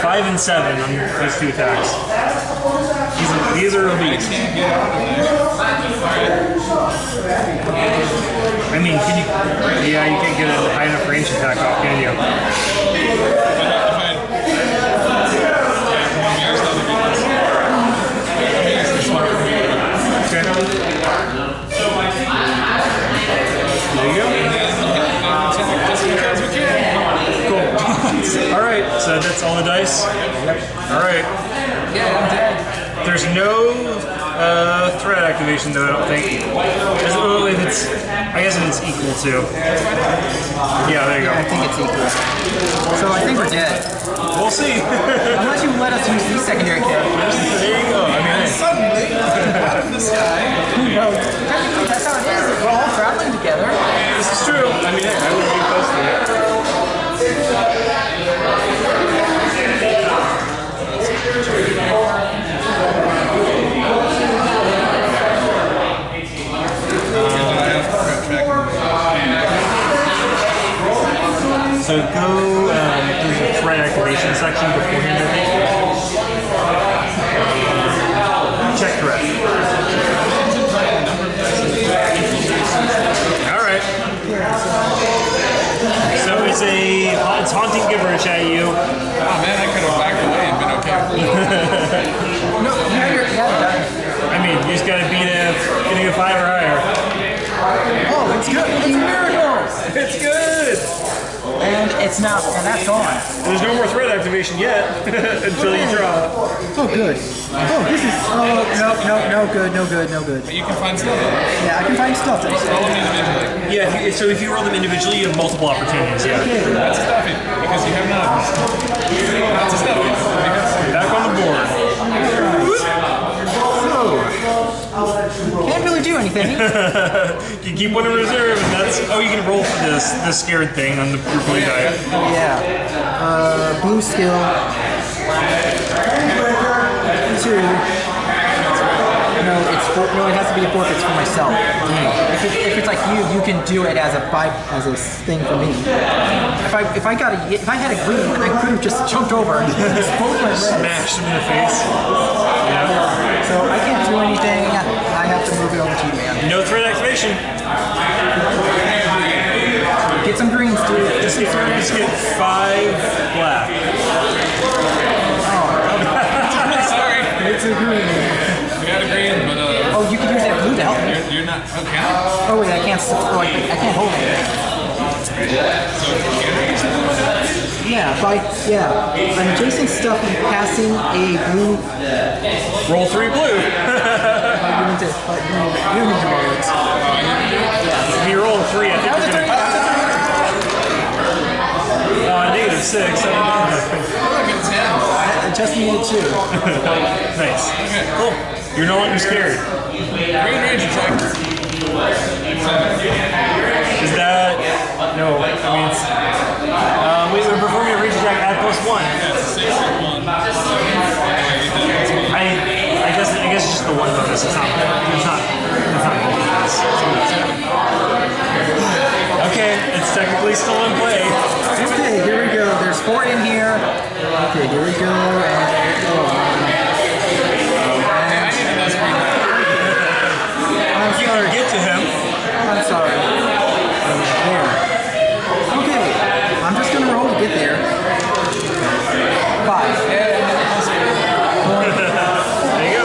Speaker 2: 5 and 7 on those 2 attacks. These are elite.
Speaker 3: I can't get out of there.
Speaker 2: I mean, can you? Yeah, you can't get a high enough range attack off, can you? Okay. There you go. Cool. All right, so that's all the dice. All right.
Speaker 1: Yeah, I'm dead.
Speaker 2: There's no threat activation though, I don't think. If it's, I guess if it's equal to. Yeah, there you go.
Speaker 1: I think it's equal. So I think we're dead.
Speaker 2: We'll see.
Speaker 1: Unless you let us use these secondary characters.
Speaker 2: There you go. I mean,
Speaker 3: Suddenly, out of the sky.
Speaker 1: Well, technically that's how it is. We're all traveling together.
Speaker 2: this is true. I mean, I wouldn't be opposed to it. So go, there's a threat activation section beforehand, I think. Check threat. Alright. So it's haunting gibberish at you.
Speaker 3: Oh man, I could have backed away and been okay with it.
Speaker 1: No, you're done.
Speaker 2: I mean, you just gotta beat getting a 5 or higher.
Speaker 1: Oh, it's good. It's miracles.
Speaker 2: It's good!
Speaker 1: And it's not, and that's gone.
Speaker 2: There's no more threat activation yet until you draw.
Speaker 1: Oh, good. Oh, this is, oh, no good.
Speaker 3: But you can find stuff.
Speaker 1: Yeah, I can find stuff.
Speaker 3: Roll them individually.
Speaker 2: Yeah, so if you roll them individually, you have multiple opportunities. Yeah.
Speaker 3: That's a stuffing, because you have none. That's a stuffing.
Speaker 2: Back on the board.
Speaker 1: Can't really do anything.
Speaker 2: You keep one in reserve, and that's. Oh, you can roll for this scared thing on your blue die.
Speaker 1: Yeah. Blue skill. 2. No, it has to be a forfeit for myself. If it's like you can do it as a thing for me. If I had a green, I could have just jumped over and just both my reds.
Speaker 2: Smash them in the face. Yeah.
Speaker 1: So I can't do anything. I have to move it over to you, man.
Speaker 2: No threat activation.
Speaker 1: Get some greens, dude.
Speaker 2: Just get 5 black.
Speaker 3: Sorry.
Speaker 1: It's a green.
Speaker 3: We got a green, but
Speaker 1: Oh, you can use that blue to help me.
Speaker 3: you're not. Okay.
Speaker 1: Oh wait, I can't hold it. Yeah, I'm adjacent stuff and passing a blue.
Speaker 2: Roll 3 blue.
Speaker 1: You need to roll it.
Speaker 2: If you roll a 3, I think
Speaker 1: That was a
Speaker 2: you're
Speaker 1: 3.
Speaker 2: gonna. -6.
Speaker 1: I just needed 2.
Speaker 2: Nice. Cool. You're no longer scared.
Speaker 3: Green range attack.
Speaker 2: Is that? No. I mean, it's. We're performing a range attack at +1.
Speaker 3: That's a 6 and 1.
Speaker 2: I guess it's just the 1 bonus. It's not bonus. Okay, it's technically still in play.
Speaker 1: Okay, here we go. There's 4 in here. Okay, here we go. I'm sorry.
Speaker 2: Get to him.
Speaker 1: I'm sorry. There. Okay, I'm just gonna roll to get there. 5.
Speaker 2: There you go.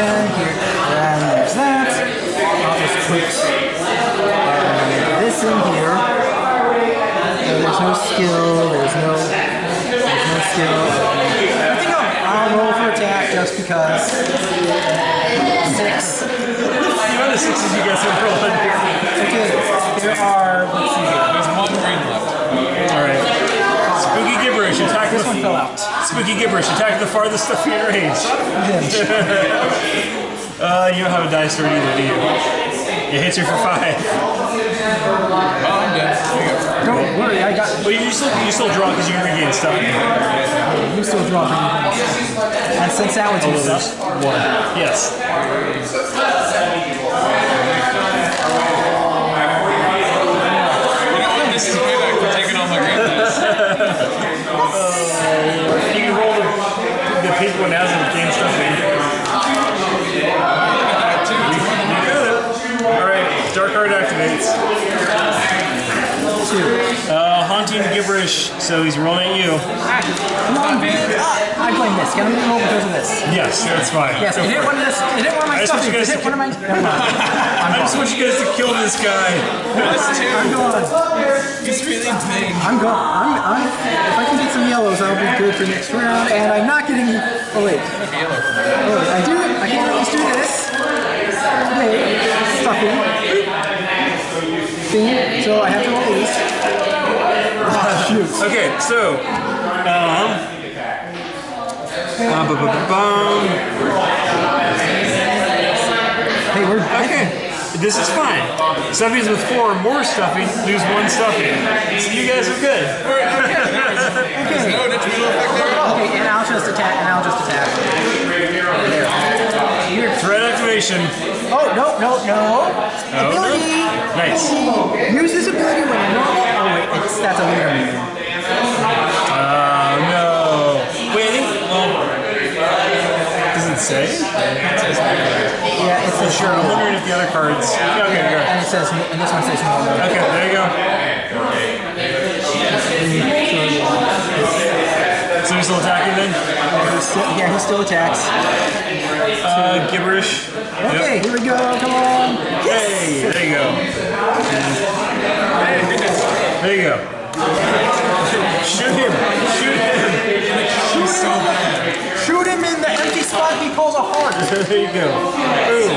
Speaker 1: And here, and there's that. I'll just put this in here. So there's no skill. There's no skill. I think I'll roll for attack just because. 6.
Speaker 2: You know the 6s you guys have rolled here.
Speaker 1: Okay, there are. Let's see here.
Speaker 3: There's one green left.
Speaker 2: Alright. Spooky gibberish, attack
Speaker 1: This one fell out.
Speaker 2: Spooky gibberish, attack the farthest stuff in range. You don't have a dice sword either, do you? It hits you for 5.
Speaker 3: Oh, I'm dead. There you go.
Speaker 1: Don't worry, I got.
Speaker 2: But you still draw because you can regain stuff.
Speaker 1: You still draw for me. And since that was used up.
Speaker 2: Yes.
Speaker 3: This is payback for taking all my green dice.
Speaker 2: You can roll the pink one as a game stuff in. Alright, dark card activates.
Speaker 1: 2.
Speaker 2: Haunting gibberish, so he's rolling at you.
Speaker 1: Come on, man. I blame this. Can I roll because of this?
Speaker 2: Yes, that's fine.
Speaker 1: Yes, it hit one of this. It hit one of my
Speaker 2: I just want
Speaker 1: stuff.
Speaker 2: you
Speaker 1: It
Speaker 2: guys
Speaker 1: hit
Speaker 2: to
Speaker 1: one of my. Never mind.
Speaker 2: I just want you guys to kill this guy.
Speaker 1: I'm going.
Speaker 3: He's really big.
Speaker 1: I'm going. If I can get some yellows, I'll be good for next round. And I'm not getting. Oh wait. Oh wait. I do. I can at least do this. Wait. Stuffing. Thing. So I have to roll these. Oh, shoot.
Speaker 2: Okay, so
Speaker 1: Hey, we're
Speaker 2: okay. This is fine. Stuffies with 4 or more stuffing lose 1 stuffing. So you guys are good.
Speaker 3: There's no detrimental effect there at all.
Speaker 1: Okay, and I'll just attack. Here.
Speaker 2: Threat activation.
Speaker 1: Oh, no. Ability.
Speaker 2: Nice.
Speaker 1: Use this ability when normal. Oh, wait, that's a leader move.
Speaker 2: No. Wait, I think. Does it say?
Speaker 1: Yeah, it says
Speaker 2: Sure, I'm wondering if the other cards. Yeah, okay, good.
Speaker 1: And it says, and this one says normal.
Speaker 2: Okay, there you go. So he's still attacking then?
Speaker 1: Yeah, he still attacks.
Speaker 2: Gibberish.
Speaker 1: Okay, here we go. Come on.
Speaker 2: Hey, there you go. There you go. Shoot him.
Speaker 1: Shoot him in the empty spot he calls a heart.
Speaker 2: There you go. Boom.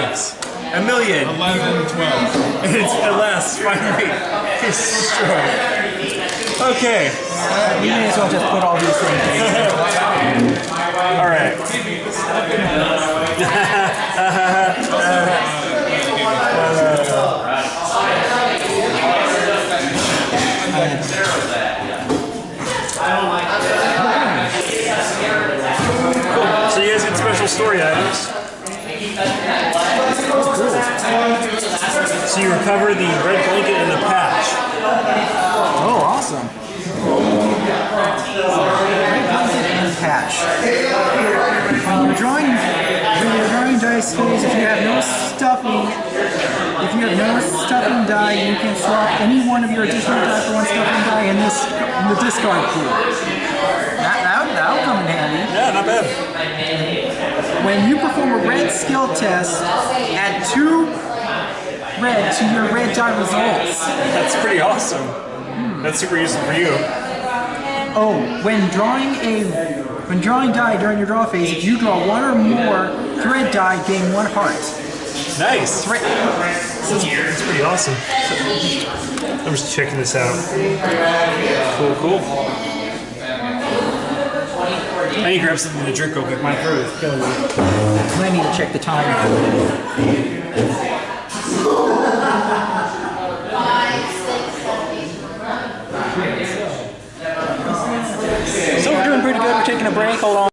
Speaker 2: 1,000,000.
Speaker 3: 11, 12.
Speaker 2: And it's at last, finally, he's destroyed. Okay.
Speaker 1: We may as well just put all these things in.
Speaker 2: All right. So you guys get special story items. So you recover the red blanket and the patch.
Speaker 1: Oh, awesome. Patch. When you're drawing dice phase, if you have no stuffing die, you can swap any one of your additional die for 1 stuffing die in the discard pool. That'll come in handy.
Speaker 2: Yeah, not bad.
Speaker 1: When you perform a red skill test, add 2 red to your red die results.
Speaker 2: That's pretty awesome. That's super useful for you.
Speaker 1: Oh, when drawing die during your draw phase, if you draw 1 or more thread die, gain 1 heart.
Speaker 2: Nice. That's pretty awesome. I'm just checking this out. Cool. I need to grab something to drink real quick. My throat is killing me.
Speaker 1: I need to check the time. So we're doing pretty good. We're taking a break. Hold on.